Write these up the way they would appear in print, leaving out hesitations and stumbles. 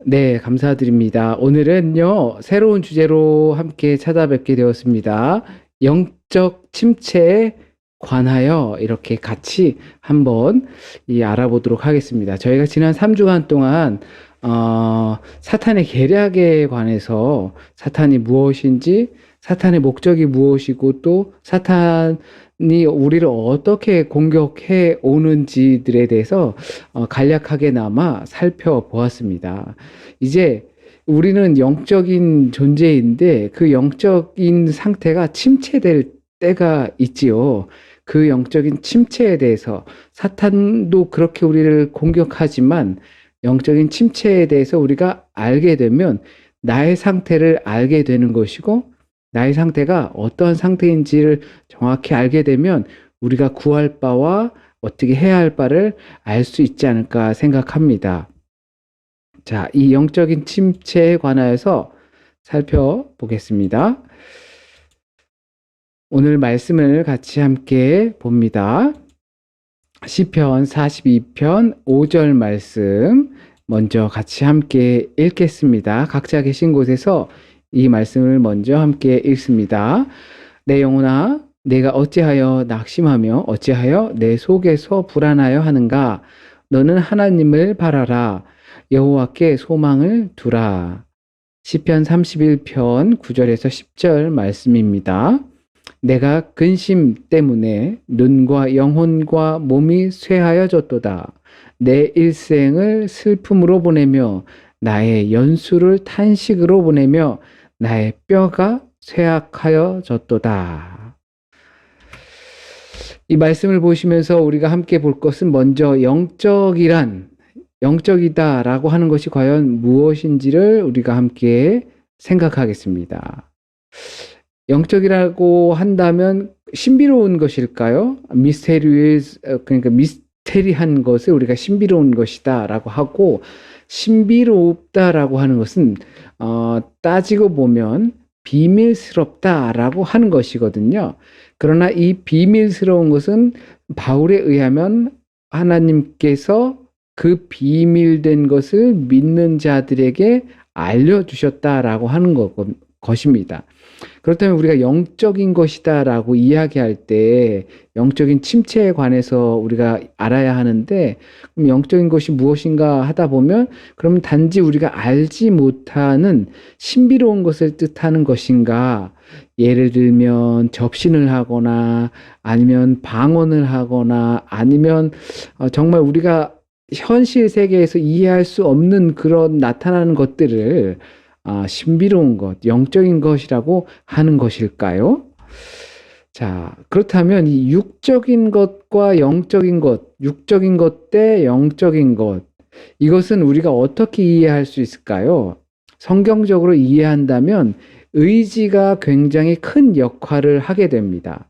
네, 감사드립니다. 오늘은요, 새로운 주제로 함께 찾아뵙게 되었습니다. 영적 침체에 관하여 이렇게 같이 한번 알아보도록 하겠습니다. 저희가 지난 3주간 동안 사탄의 계략에 관해서 사탄이 무엇인지, 사탄의 목적이 무엇이고, 또 사탄이 우리를 어떻게 공격해 오는지들에 대해서 간략하게나마 살펴보았습니다. 이제 우리는 영적인 존재인데 그 영적인 상태가 침체될 때가 있지요. 그 영적인 침체에 대해서 사탄도 그렇게 우리를 공격하지만 영적인 침체에 대해서 우리가 알게 되면 나의 상태를 알게 되는 것이고 나의 상태가 어떠한 상태인지를 정확히 알게 되면 우리가 구할 바와 어떻게 해야 할 바를 알 수 있지 않을까 생각합니다. 자, 이 영적인 침체에 관하여서 살펴보겠습니다. 오늘 말씀을 같이 함께 봅니다. 시편 42편 5절 말씀 먼저 같이 함께 읽겠습니다. 각자 계신 곳에서 이 말씀을 먼저 함께 읽습니다. 내 영혼아, 내가 어찌하여 낙심하며 어찌하여 내 속에서 불안하여 하는가? 너는 하나님을 바라라. 여호와께 소망을 두라. 시편 31편 9절에서 10절 말씀입니다. 내가 근심 때문에 눈과 영혼과 몸이 쇠하여졌도다. 내 일생을 슬픔으로 보내며 나의 연수를 탄식으로 보내며 나의 뼈가 쇠약하여졌도다. 이 말씀을 보시면서 우리가 함께 볼 것은 먼저 영적이다라고 하는 것이 과연 무엇인지를 우리가 함께 생각하겠습니다. 영적이라고 한다면 신비로운 것일까요? 그러니까 미스테리한 것을 우리가 신비로운 것이다라고 하고 신비롭다라고 하는 것은 따지고 보면 비밀스럽다라고 하는 것이거든요. 그러나 이 비밀스러운 것은 바울에 의하면 하나님께서 그 비밀된 것을 믿는 자들에게 알려주셨다라고 하는 것입니다. 그렇다면 우리가 영적인 것이다라고 이야기할 때 영적인 침체에 관해서 우리가 알아야 하는데 그럼 영적인 것이 무엇인가 하다 보면 그럼 단지 우리가 알지 못하는 신비로운 것을 뜻하는 것인가? 예를 들면 접신을 하거나 아니면 방언을 하거나 아니면 정말 우리가 현실 세계에서 이해할 수 없는 그런 나타나는 것들을 신비로운 것, 영적인 것이라고 하는 것일까요? 자, 그렇다면 이 육적인 것과 영적인 것, 육적인 것 대 영적인 것, 이것은 우리가 어떻게 이해할 수 있을까요? 성경적으로 이해한다면 의지가 굉장히 큰 역할을 하게 됩니다.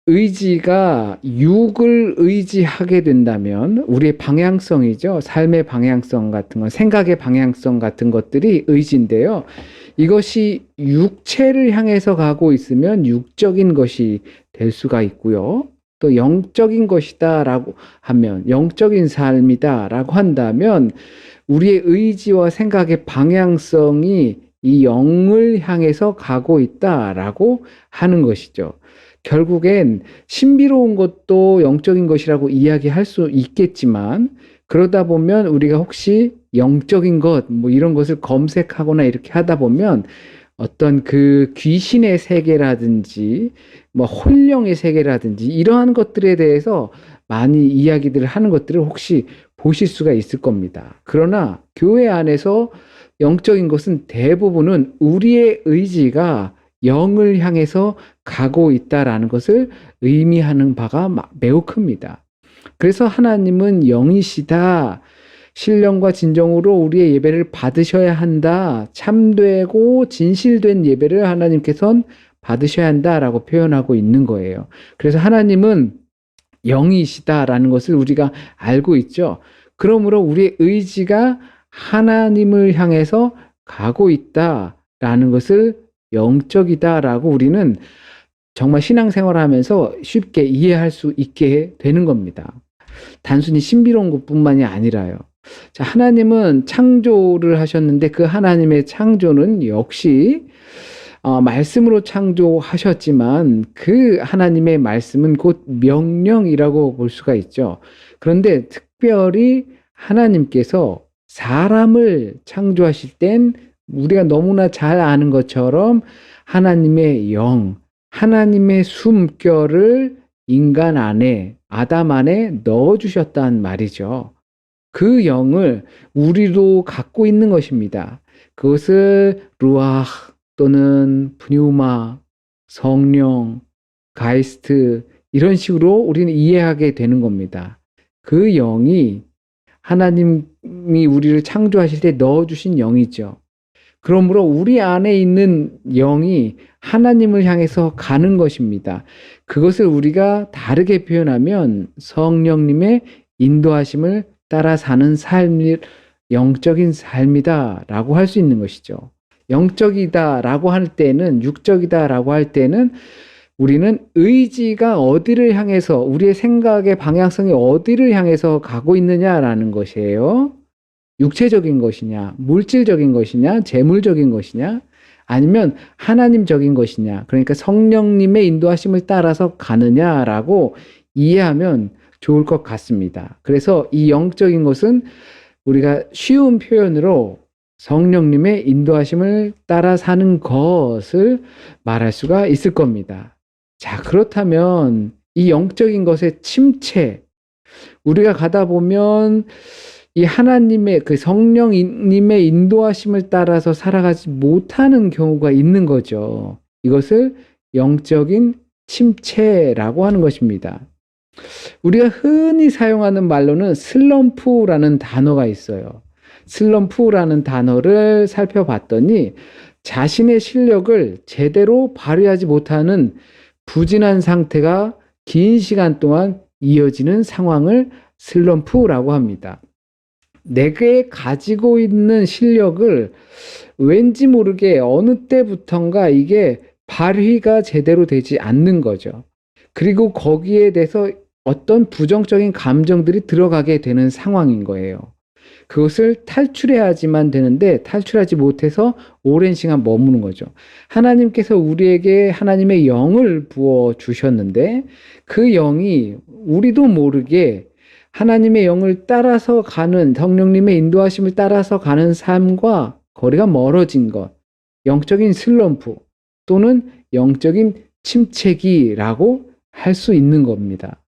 의지가 육을 의지하게 된다면 우리의 방향성이죠. 삶의 방향성 같은 것, 생각의 방향성 같은 것들이 의지인데요. 이것이 육체를 향해서 가고 있으면 육적인 것이 될 수가 있고요. 또 영적인 것이다라고 하면 영적인 삶이다라고 한다면 우리의 의지와 생각의 방향성이 이 영을 향해서 가고 있다라고 하는 것이죠. 결국엔 신비로운 것도 영적인 것이라고 이야기할 수 있겠지만 그러다 보면 우리가 혹시 영적인 것, 뭐 이런 것을 검색하거나 이렇게 하다 보면 어떤 그 귀신의 세계라든지 뭐 혼령의 세계라든지 이러한 것들에 대해서 많이 이야기들을 하는 것들을 혹시 보실 수가 있을 겁니다. 그러나 교회 안에서 영적인 것은 대부분은 우리의 의지가 영을 향해서 가고 있다라는 것을 의미하는 바가 매우 큽니다. 그래서 하나님은 영이시다. 신령과 진정으로 우리의 예배를 받으셔야 한다. 참되고 진실된 예배를 하나님께서는 받으셔야 한다라고 표현하고 있는 거예요. 그래서 하나님은 영이시다라는 것을 우리가 알고 있죠. 그러므로 우리의 의지가 하나님을 향해서 가고 있다라는 것을 영적이다라고 우리는 정말 신앙생활을 하면서 쉽게 이해할 수 있게 되는 겁니다. 단순히 신비로운 것뿐만이 아니라요. 자, 하나님은 창조를 하셨는데 그 하나님의 창조는 역시 말씀으로 창조하셨지만 그 하나님의 말씀은 곧 명령이라고 볼 수가 있죠. 그런데 특별히 하나님께서 사람을 창조하실 땐 우리가 너무나 잘 아는 것처럼 하나님의 영, 하나님의 숨결을 인간 안에, 아담 안에 넣어주셨단 말이죠. 그 영을 우리도 갖고 있는 것입니다. 그것을 루아흐 또는 프뉴마, 성령, 가이스트 이런 식으로 우리는 이해하게 되는 겁니다. 그 영이 하나님이 우리를 창조하실 때 넣어주신 영이죠. 그러므로 우리 안에 있는 영이 하나님을 향해서 가는 것입니다. 그것을 우리가 다르게 표현하면 성령님의 인도하심을 따라 사는 삶이 영적인 삶이다라고 할 수 있는 것이죠. 영적이다라고 할 때는, 육적이다라고 할 때는 우리는 의지가 어디를 향해서, 우리의 생각의 방향성이 어디를 향해서 가고 있느냐라는 것이에요. 육체적인 것이냐, 물질적인 것이냐, 재물적인 것이냐, 아니면 하나님적인 것이냐, 그러니까 성령님의 인도하심을 따라서 가느냐라고 이해하면 좋을 것 같습니다. 그래서 이 영적인 것은 우리가 쉬운 표현으로 성령님의 인도하심을 따라 사는 것을 말할 수가 있을 겁니다. 자, 그렇다면 이 영적인 것의 침체, 우리가 가다 보면 이 하나님의 그 성령님의 인도하심을 따라서 살아가지 못하는 경우가 있는 거죠. 이것을 영적인 침체라고 하는 것입니다. 우리가 흔히 사용하는 말로는 슬럼프라는 단어가 있어요. 슬럼프라는 단어를 살펴봤더니 자신의 실력을 제대로 발휘하지 못하는 부진한 상태가 긴 시간 동안 이어지는 상황을 슬럼프라고 합니다. 내게 가지고 있는 실력을 왠지 모르게 어느 때부턴가 이게 발휘가 제대로 되지 않는 거죠. 그리고 거기에 대해서 어떤 부정적인 감정들이 들어가게 되는 상황인 거예요. 그것을 탈출해야지만 되는데 탈출하지 못해서 오랜 시간 머무는 거죠. 하나님께서 우리에게 하나님의 영을 부어 주셨는데 그 영이 우리도 모르게 하나님의 영을 따라서 가는, 성령님의 인도하심을 따라서 가는 삶과 거리가 멀어진 것, 영적인 슬럼프 또는 영적인 침체기라고 할 수 있는 겁니다.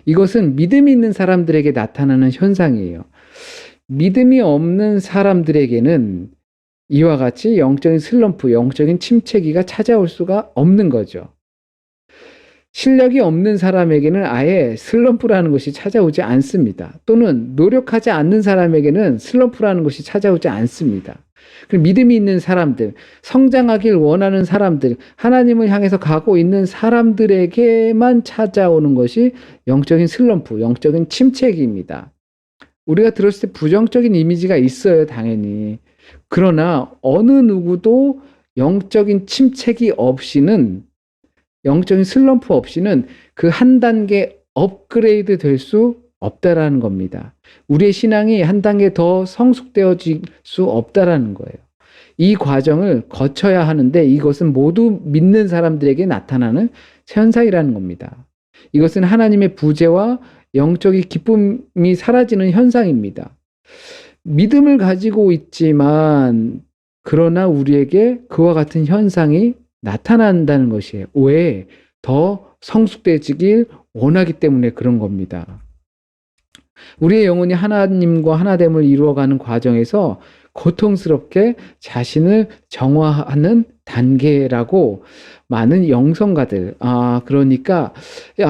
이것은 믿음이 있는 사람들에게 나타나는 현상이에요. 믿음이 없는 사람들에게는 이와 같이 영적인 슬럼프, 영적인 침체기가 찾아올 수가 없는 거죠. 실력이 없는 사람에게는 아예 슬럼프라는 것이 찾아오지 않습니다. 또는 노력하지 않는 사람에게는 슬럼프라는 것이 찾아오지 않습니다. 믿음이 있는 사람들, 성장하길 원하는 사람들, 하나님을 향해서 가고 있는 사람들에게만 찾아오는 것이 영적인 슬럼프, 영적인 침체기입니다. 우리가 들었을 때 부정적인 이미지가 있어요, 당연히. 그러나 어느 누구도 영적인 침체기 없이는, 영적인 슬럼프 없이는 그 한 단계 업그레이드 될 수 없다라는 겁니다. 우리의 신앙이 한 단계 더 성숙되어질 수 없다라는 거예요. 이 과정을 거쳐야 하는데 이것은 모두 믿는 사람들에게 나타나는 현상이라는 겁니다. 이것은 하나님의 부재와 영적인 기쁨이 사라지는 현상입니다. 믿음을 가지고 있지만 그러나 우리에게 그와 같은 현상이 나타난다는 것이에요. 왜? 더 성숙되지길 원하기 때문에 그런 겁니다. 우리의 영혼이 하나님과 하나됨을 이루어가는 과정에서 고통스럽게 자신을 정화하는 단계라고 많은 영성가들, 그러니까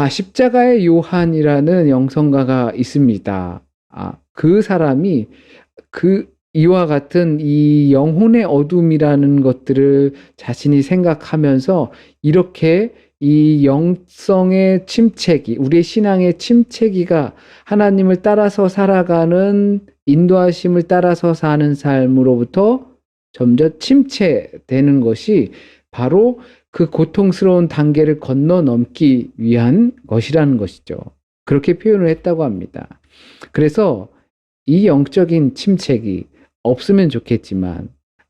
십자가의 요한이라는 영성가가 있습니다. 그 사람이 이와 같은 이 영혼의 어둠이라는 것들을 자신이 생각하면서 이렇게 이 영성의 침체기, 우리의 신앙의 침체기가 하나님을 따라서 살아가는 인도하심을 따라서 사는 삶으로부터 점점 침체되는 것이 바로 그 고통스러운 단계를 건너 넘기 위한 것이라는 것이죠. 그렇게 표현을 했다고 합니다. 그래서 이 영적인 침체기 없으면 좋겠지만,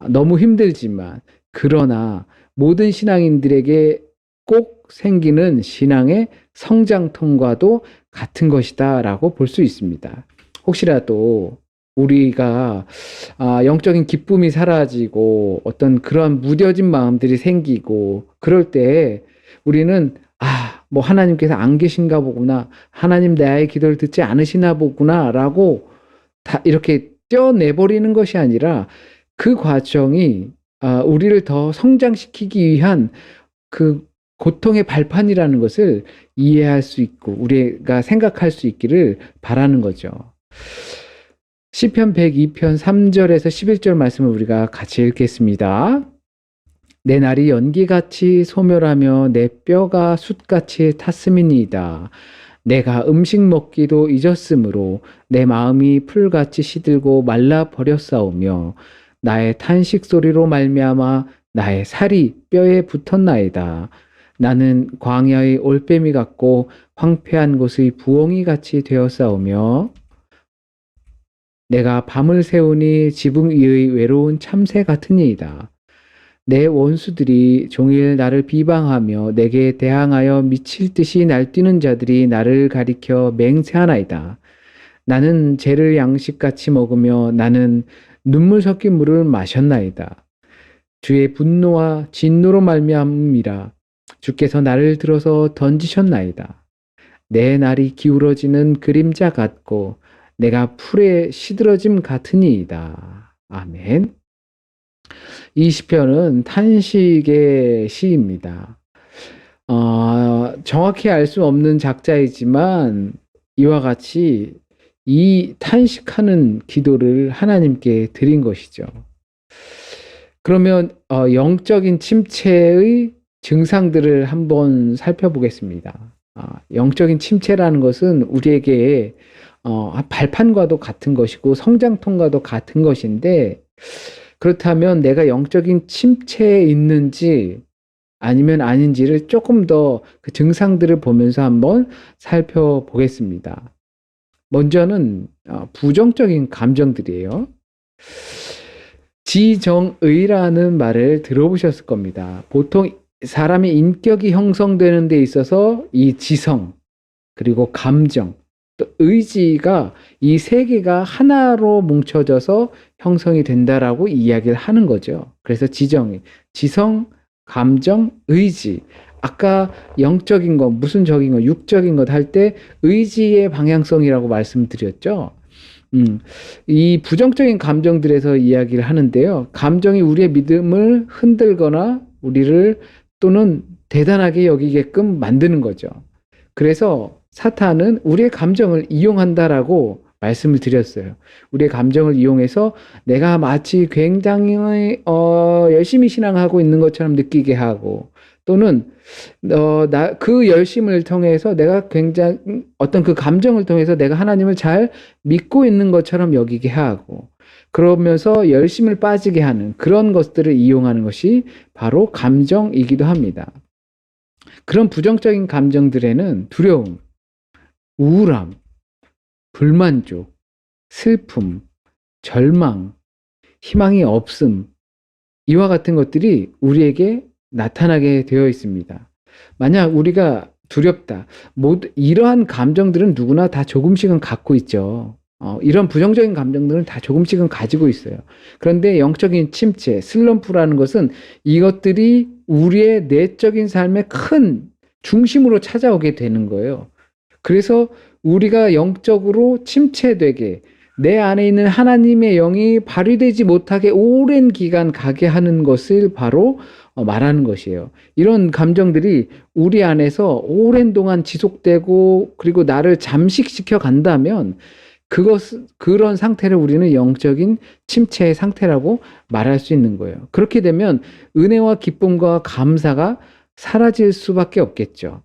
너무 힘들지만, 그러나 모든 신앙인들에게 꼭 생기는 신앙의 성장통과도 같은 것이다라고 볼 수 있습니다. 혹시라도 우리가 영적인 기쁨이 사라지고 어떤 그런 무뎌진 마음들이 생기고 그럴 때 우리는 뭐 하나님께서 안 계신가 보구나. 하나님 나의 기도를 듣지 않으시나 보구나라고 다 이렇게 떼어내버리는 것이 아니라 그 과정이 우리를 더 성장시키기 위한 그 고통의 발판이라는 것을 이해할 수 있고 우리가 생각할 수 있기를 바라는 거죠. 시편 102편 3절에서 11절 말씀을 우리가 같이 읽겠습니다. 내 날이 연기같이 소멸하며 내 뼈가 숯같이 탔음이니이다. 내가 음식 먹기도 잊었으므로 내 마음이 풀같이 시들고 말라 버렸사오며 나의 탄식 소리로 말미암아 나의 살이 뼈에 붙었나이다. 나는 광야의 올빼미 같고 황폐한 곳의 부엉이 같이 되었사오며 내가 밤을 새우니 지붕 위의 외로운 참새 같으니이다. 내 원수들이 종일 나를 비방하며 내게 대항하여 미칠 듯이 날뛰는 자들이 나를 가리켜 맹세하나이다. 나는 재를 양식같이 먹으며 나는 눈물 섞인 물을 마셨나이다. 주의 분노와 진노로 말미암음이라. 주께서 나를 들어서 던지셨나이다. 내 날이 기울어지는 그림자 같고 내가 풀에 시들어짐 같으니이다. 아멘. 이 시편은 탄식의 시입니다. 정확히 알 수 없는 작자이지만 이와 같이 이 탄식하는 기도를 하나님께 드린 것이죠. 그러면 영적인 침체의 증상들을 한번 살펴보겠습니다. 영적인 침체라는 것은 우리에게 발판과도 같은 것이고 성장통과도 같은 것인데 그렇다면 내가 영적인 침체에 있는지 아니면 아닌지를 조금 더 그 증상들을 보면서 한번 살펴보겠습니다. 먼저는 부정적인 감정들이에요. 지정의라는 말을 들어보셨을 겁니다. 보통 사람의 인격이 형성되는 데 있어서 이 지성, 그리고 감정, 또 의지가 이 세 개가 하나로 뭉쳐져서 형성이 된다라고 이야기를 하는 거죠. 그래서 지성, 감정, 의지. 아까 영적인 것, 무슨 적인 것, 육적인 것 할 때 의지의 방향성이라고 말씀드렸죠. 이 부정적인 감정들에서 이야기를 하는데요. 감정이 우리의 믿음을 흔들거나 우리를 또는 대단하게 여기게끔 만드는 거죠. 그래서 사탄은 우리의 감정을 이용한다라고 말씀을 드렸어요. 우리의 감정을 이용해서 내가 마치 굉장히 열심히 신앙하고 있는 것처럼 느끼게 하고 또는 그 열심을 통해서 내가 굉장히 어떤 그 감정을 통해서 내가 하나님을 잘 믿고 있는 것처럼 여기게 하고 그러면서 열심을 빠지게 하는 그런 것들을 이용하는 것이 바로 감정이기도 합니다. 그런 부정적인 감정들에는 두려움, 우울함, 불만족, 슬픔, 절망, 희망이 없음, 이와 같은 것들이 우리에게 나타나게 되어 있습니다. 만약 우리가 두렵다, 이러한 감정들은 누구나 다 조금씩은 갖고 있죠. 이런 부정적인 감정들은 다 조금씩은 가지고 있어요. 그런데 영적인 침체, 슬럼프라는 것은 이것들이 우리의 내적인 삶의 큰 중심으로 찾아오게 되는 거예요. 그래서 우리가 영적으로 침체되게 내 안에 있는 하나님의 영이 발휘되지 못하게 오랜 기간 가게 하는 것을 바로 말하는 것이에요. 이런 감정들이 우리 안에서 오랜 동안 지속되고 그리고 나를 잠식시켜 간다면 그런 상태를 우리는 영적인 침체의 상태라고 말할 수 있는 거예요. 그렇게 되면 은혜와 기쁨과 감사가 사라질 수밖에 없겠죠.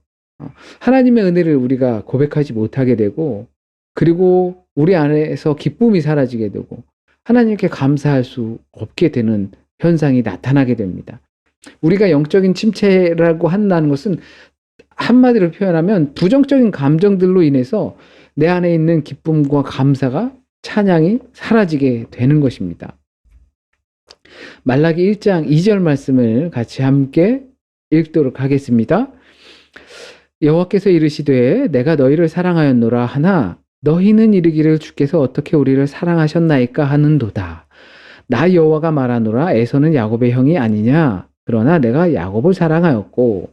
하나님의 은혜를 우리가 고백하지 못하게 되고 그리고 우리 안에서 기쁨이 사라지게 되고 하나님께 감사할 수 없게 되는 현상이 나타나게 됩니다. 우리가 영적인 침체라고 한다는 것은 한마디로 표현하면 부정적인 감정들로 인해서 내 안에 있는 기쁨과 감사가 찬양이 사라지게 되는 것입니다. 말라기 1장 2절 말씀을 같이 함께 읽도록 하겠습니다. 여호와께서 이르시되 내가 너희를 사랑하였노라 하나 너희는 이르기를 주께서 어떻게 우리를 사랑하셨나이까 하는도다. 나 여호와가 말하노라 에서는 야곱의 형이 아니냐. 그러나 내가 야곱을 사랑하였고.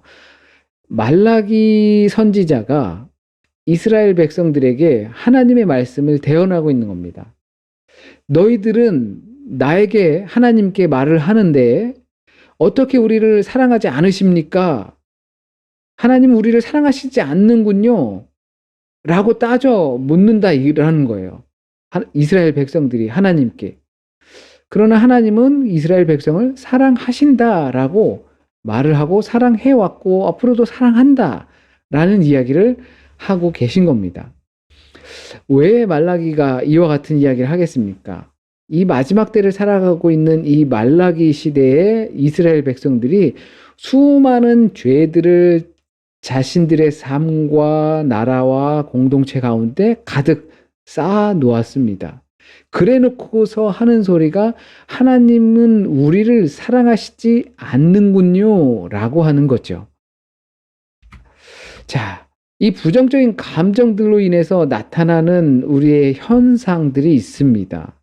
말라기 선지자가 이스라엘 백성들에게 하나님의 말씀을 대언하고 있는 겁니다. 너희들은 나에게 하나님께 말을 하는데 어떻게 우리를 사랑하지 않으십니까? 하나님 우리를 사랑하시지 않는군요. 라고 따져 묻는다 이라는 거예요. 이스라엘 백성들이 하나님께. 그러나 하나님은 이스라엘 백성을 사랑하신다라고 말을 하고 사랑해왔고 앞으로도 사랑한다라는 이야기를 하고 계신 겁니다. 왜 말라기가 이와 같은 이야기를 하겠습니까? 이 마지막 때를 살아가고 있는 이 말라기 시대에 이스라엘 백성들이 수많은 죄들을 자신들의 삶과 나라와 공동체 가운데 가득 쌓아 놓았습니다. 그래 놓고서 하는 소리가 하나님은 우리를 사랑하시지 않는군요 라고 하는 거죠. 자, 이 부정적인 감정들로 인해서 나타나는 우리의 현상들이 있습니다.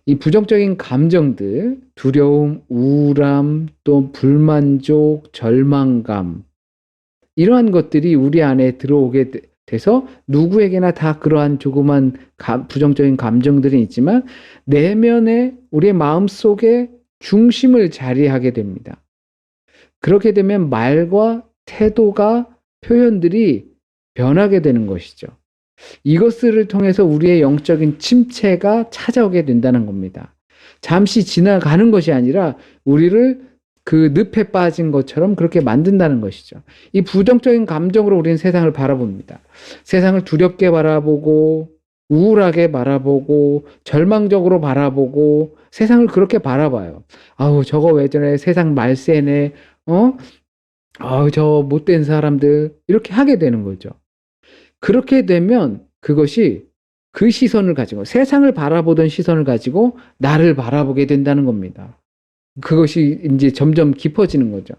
이 부정적인 감정들, 두려움, 우울함, 또 불만족, 절망감, 이러한 것들이 우리 안에 들어오게 돼서 누구에게나 다 그러한 조그만 부정적인 감정들이 있지만 내면에 우리의 마음속에 중심을 자리하게 됩니다. 그렇게 되면 말과 태도가 표현들이 변하게 되는 것이죠. 이것을 통해서 우리의 영적인 침체가 찾아오게 된다는 겁니다. 잠시 지나가는 것이 아니라 우리를 그 늪에 빠진 것처럼 그렇게 만든다는 것이죠. 이 부정적인 감정으로 우리는 세상을 바라봅니다. 세상을 두렵게 바라보고 우울하게 바라보고 절망적으로 바라보고 세상을 그렇게 바라봐요. 아우 저거 왜 저래 세상 말세네. 아우 저 못된 사람들 이렇게 하게 되는 거죠. 그렇게 되면 그것이 그 시선을 가지고 세상을 바라보던 시선을 가지고 나를 바라보게 된다는 겁니다. 그것이 이제 점점 깊어지는 거죠.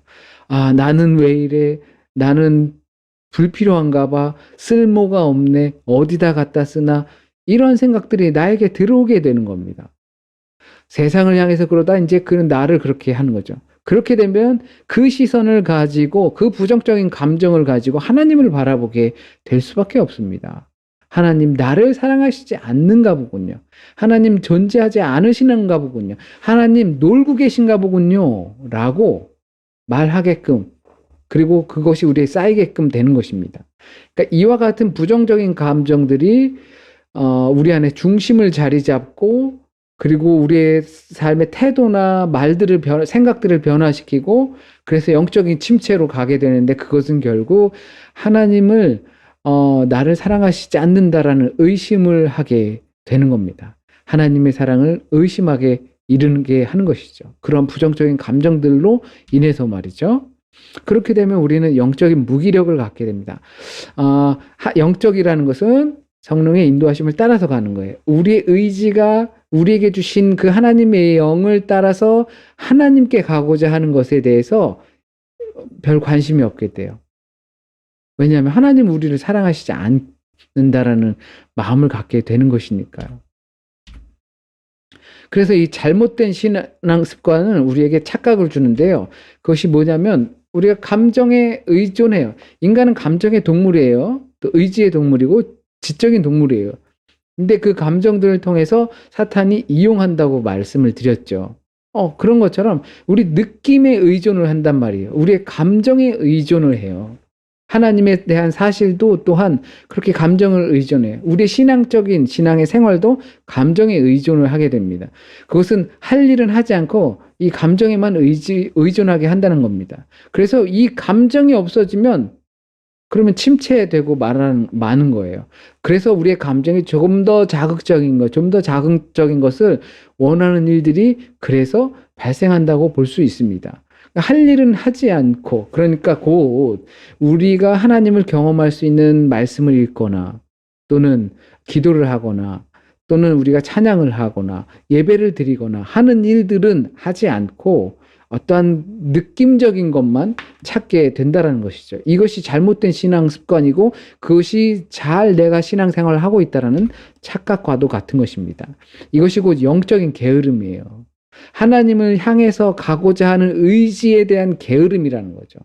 아, 나는 왜 이래? 나는 불필요한가 봐. 쓸모가 없네. 어디다 갖다 쓰나? 이런 생각들이 나에게 들어오게 되는 겁니다. 세상을 향해서 그러다 이제 그는 나를 그렇게 하는 거죠. 그렇게 되면 그 시선을 가지고 그 부정적인 감정을 가지고 하나님을 바라보게 될 수밖에 없습니다. 하나님 나를 사랑하시지 않는가 보군요. 하나님 존재하지 않으시는가 보군요. 하나님 놀고 계신가 보군요. 라고 말하게끔 그리고 그것이 우리에 쌓이게끔 되는 것입니다. 그러니까 이와 같은 부정적인 감정들이 우리 안에 중심을 자리 잡고 그리고 우리의 삶의 태도나 말들을 생각들을 변화시키고 그래서 영적인 침체로 가게 되는데 그것은 결국 하나님을 나를 사랑하시지 않는다라는 의심을 하게 되는 겁니다. 하나님의 사랑을 의심하게 이르게 하는 것이죠. 그런 부정적인 감정들로 인해서 말이죠. 그렇게 되면 우리는 영적인 무기력을 갖게 됩니다. 영적이라는 것은 성령의 인도하심을 따라서 가는 거예요. 우리의 의지가 우리에게 주신 그 하나님의 영을 따라서 하나님께 가고자 하는 것에 대해서 별 관심이 없게 돼요. 왜냐하면 하나님 우리를 사랑하시지 않는다라는 마음을 갖게 되는 것이니까요. 그래서 이 잘못된 신앙 습관은 우리에게 착각을 주는데요. 그것이 뭐냐면 우리가 감정에 의존해요. 인간은 감정의 동물이에요. 또 의지의 동물이고 지적인 동물이에요. 근데 그 감정들을 통해서 사탄이 이용한다고 말씀을 드렸죠. 그런 것처럼 우리 느낌에 의존을 한단 말이에요. 우리의 감정에 의존을 해요. 하나님에 대한 사실도 또한 그렇게 감정을 의존해요. 우리의 신앙의 생활도 감정에 의존을 하게 됩니다. 그것은 할 일은 하지 않고 이 감정에만 의존하게 한다는 겁니다. 그래서 이 감정이 없어지면 그러면 침체되고 마는 거예요. 그래서 우리의 감정이 조금 더 자극적인 것을 원하는 일들이 그래서 발생한다고 볼 수 있습니다. 할 일은 하지 않고, 그러니까 곧 우리가 하나님을 경험할 수 있는 말씀을 읽거나 또는 기도를 하거나 또는 우리가 찬양을 하거나 예배를 드리거나 하는 일들은 하지 않고 어떠한 느낌적인 것만 찾게 된다라는 것이죠. 이것이 잘못된 신앙 습관이고 그것이 잘 내가 신앙생활을 하고 있다라는 착각과도 같은 것입니다. 이것이 곧 영적인 게으름이에요. 하나님을 향해서 가고자 하는 의지에 대한 게으름이라는 거죠.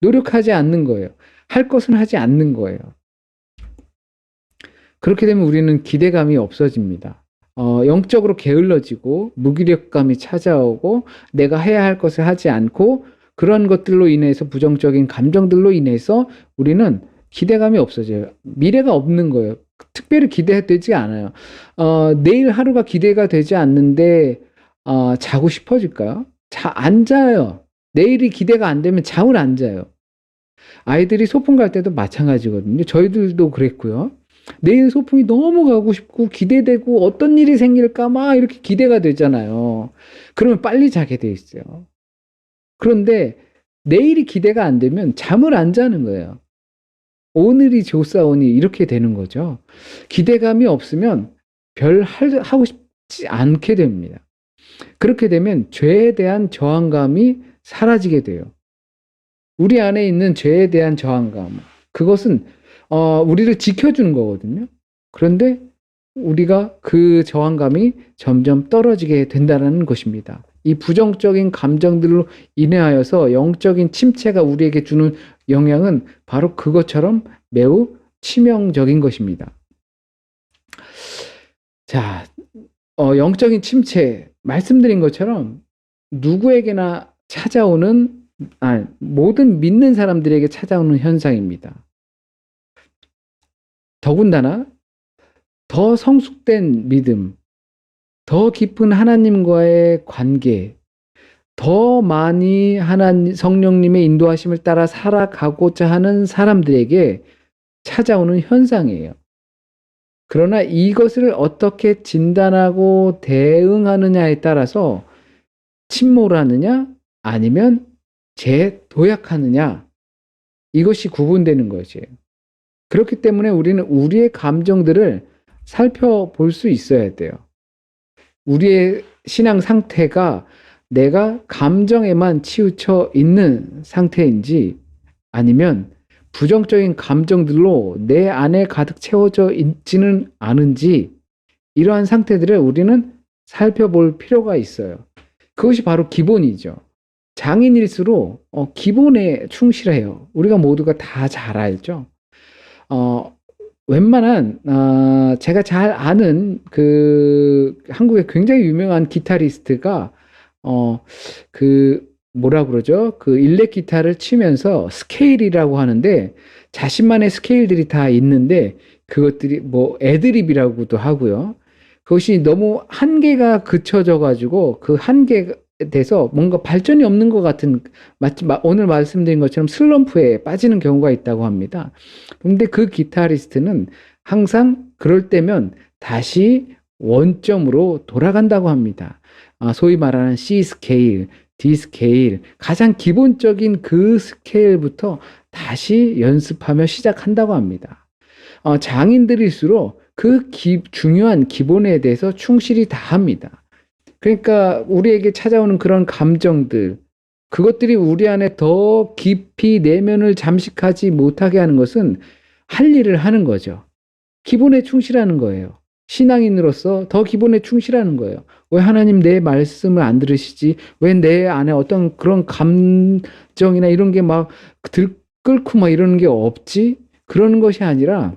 노력하지 않는 거예요. 할 것은 하지 않는 거예요. 그렇게 되면 우리는 기대감이 없어집니다. 영적으로 게을러지고 무기력감이 찾아오고 내가 해야 할 것을 하지 않고 그런 것들로 인해서 부정적인 감정들로 인해서 우리는 기대감이 없어져요. 미래가 없는 거예요. 특별히 기대되지 않아요. 내일 하루가 기대가 되지 않는데 자고 싶어질까요? 안 자요. 내일이 기대가 안 되면 잠을 안 자요. 아이들이 소풍 갈 때도 마찬가지거든요. 저희들도 그랬고요. 내일 소풍이 너무 가고 싶고 기대되고 어떤 일이 생길까 막 이렇게 기대가 되잖아요. 그러면 빨리 자게 돼 있어요. 그런데 내일이 기대가 안 되면 잠을 안 자는 거예요. 오늘이 좋사오니 이렇게 되는 거죠. 기대감이 없으면 하고 싶지 않게 됩니다. 그렇게 되면 죄에 대한 저항감이 사라지게 돼요. 우리 안에 있는 죄에 대한 저항감, 그것은 우리를 지켜주는 거거든요. 그런데 우리가 그 저항감이 점점 떨어지게 된다는 것입니다. 이 부정적인 감정들로 인하여서 영적인 침체가 우리에게 주는 영향은 바로 그것처럼 매우 치명적인 것입니다. 자, 영적인 침체, 말씀드린 것처럼 누구에게나 찾아오는, 모든 믿는 사람들에게 찾아오는 현상입니다. 더군다나 더 성숙된 믿음, 더 깊은 하나님과의 관계, 더 많이 성령님의 인도하심을 따라 살아가고자 하는 사람들에게 찾아오는 현상이에요. 그러나 이것을 어떻게 진단하고 대응하느냐에 따라서 침몰하느냐 아니면 재도약하느냐, 이것이 구분되는 것이에요. 그렇기 때문에 우리는 우리의 감정들을 살펴볼 수 있어야 돼요. 우리의 신앙 상태가 내가 감정에만 치우쳐 있는 상태인지 아니면 부정적인 감정들로 내 안에 가득 채워져 있지는 않은지, 이러한 상태들을 우리는 살펴볼 필요가 있어요. 그것이 바로 기본이죠. 장인일수록 기본에 충실해요. 우리가 모두가 다 잘 알죠. 웬만한 제가 잘 아는 그 한국의 굉장히 유명한 기타리스트가 뭐라 그러죠? 그 일렉 기타를 치면서 스케일이라고 하는데 자신만의 스케일들이 다 있는데 그것들이 뭐 애드립이라고도 하고요. 그것이 너무 한계가 그쳐져 가지고 그 한계에 대해서 뭔가 발전이 없는 것 같은, 오늘 말씀드린 것처럼 슬럼프에 빠지는 경우가 있다고 합니다. 근데 그 기타리스트는 항상 그럴 때면 다시 원점으로 돌아간다고 합니다. 소위 말하는 C 스케일, D 스케일, 가장 기본적인 그 스케일부터 다시 연습하며 시작한다고 합니다. 장인들일수록 그 중요한 기본에 대해서 충실히 다 합니다. 그러니까 우리에게 찾아오는 그런 감정들, 그것들이 우리 안에 더 깊이 내면을 잠식하지 못하게 하는 것은 할 일을 하는 거죠. 기본에 충실하는 거예요. 신앙인으로서 더 기본에 충실하는 거예요. 왜 하나님 내 말씀을 안 들으시지? 왜 내 안에 어떤 그런 감정이나 이런 게 막 들끓고 막 이러는 게 없지? 그러는 것이 아니라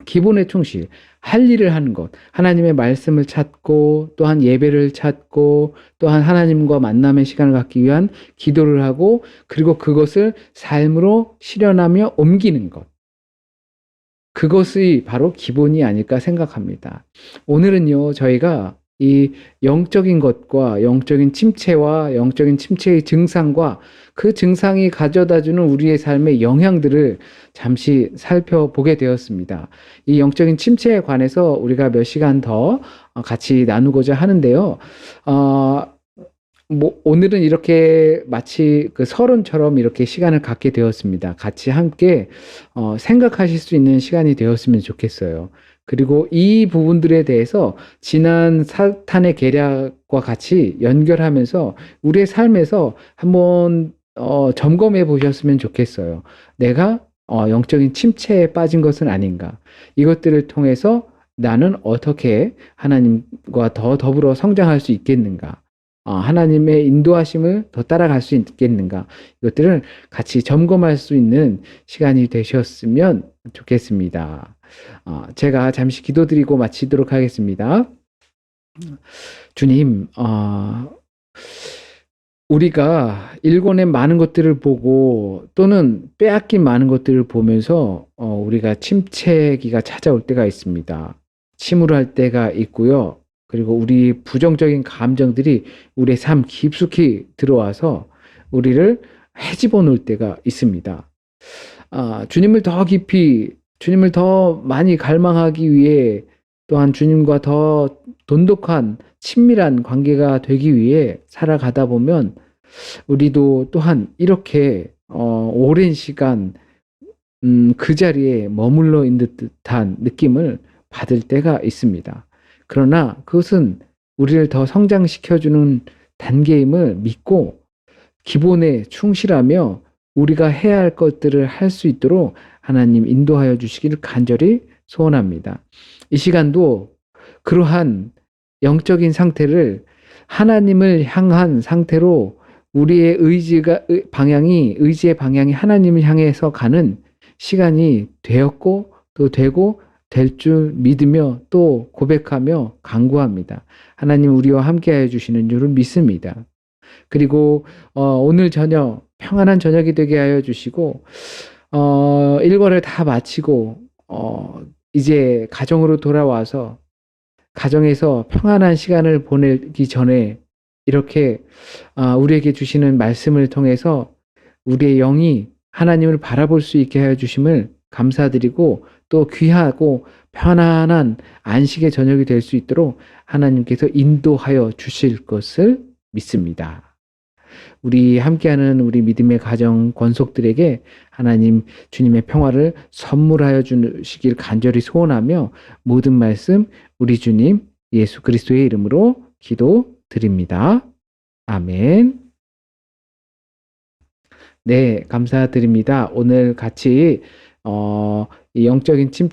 기본에 충실, 할 일을 하는 것, 하나님의 말씀을 찾고 또한 예배를 찾고 또한 하나님과 만남의 시간을 갖기 위한 기도를 하고 그리고 그것을 삶으로 실현하며 옮기는 것, 그것이 바로 기본이 아닐까 생각합니다. 오늘은요, 저희가 이 영적인 것과 영적인 침체와 영적인 침체의 증상과 그 증상이 가져다주는 우리의 삶의 영향들을 잠시 살펴보게 되었습니다. 이 영적인 침체에 관해서 우리가 몇 시간 더 같이 나누고자 하는데요. 오늘은 이렇게 마치 그 서론처럼 이렇게 시간을 갖게 되었습니다. 같이 함께 생각하실 수 있는 시간이 되었으면 좋겠어요. 그리고 이 부분들에 대해서 지난 사탄의 계략과 같이 연결하면서 우리의 삶에서 한번 점검해 보셨으면 좋겠어요. 내가 영적인 침체에 빠진 것은 아닌가. 이것들을 통해서 나는 어떻게 하나님과 더 더불어 성장할 수 있겠는가. 하나님의 인도하심을 더 따라갈 수 있겠는가. 이것들을 같이 점검할 수 있는 시간이 되셨으면 좋겠습니다. 제가 잠시 기도드리고 마치도록 하겠습니다. 주님, 우리가 일궈낸 많은 것들을 보고 또는 빼앗긴 많은 것들을 보면서 우리가 침체기가 찾아올 때가 있습니다. 침울할 때가 있고요. 그리고 우리 부정적인 감정들이 우리의 삶 깊숙이 들어와서 우리를 헤집어 놓을 때가 있습니다. 주님을 더 깊이, 주님을 더 많이 갈망하기 위해 또한 주님과 더 돈독한 친밀한 관계가 되기 위해 살아가다 보면 우리도 또한 이렇게 오랜 시간 그 자리에 머물러 있는 듯한 느낌을 받을 때가 있습니다. 그러나 그것은 우리를 더 성장시켜주는 단계임을 믿고 기본에 충실하며 우리가 해야 할 것들을 할 수 있도록 하나님 인도하여 주시기를 간절히 소원합니다. 이 시간도 그러한 영적인 상태를 하나님을 향한 상태로 우리의 의지의 방향이 하나님을 향해서 가는 시간이 되었고 또 되고 될 줄 믿으며 또 고백하며 간구합니다. 하나님 우리와 함께하여 주시는 줄을 믿습니다. 그리고 오늘 저녁 평안한 저녁이 되게 하여 주시고 일과를 다 마치고 이제 가정으로 돌아와서 가정에서 평안한 시간을 보내기 전에 이렇게 우리에게 주시는 말씀을 통해서 우리의 영이 하나님을 바라볼 수 있게 하여 주심을 감사드리고 또 귀하고 편안한 안식의 저녁이 될 수 있도록 하나님께서 인도하여 주실 것을 믿습니다. 우리 함께하는 우리 믿음의 가정 권속들에게 하나님 주님의 평화를 선물하여 주시길 간절히 소원하며 모든 말씀 우리 주님 예수 그리스도의 이름으로 기도드립니다. 아멘. 네, 감사드립니다. 오늘 같이 이 영적인 침체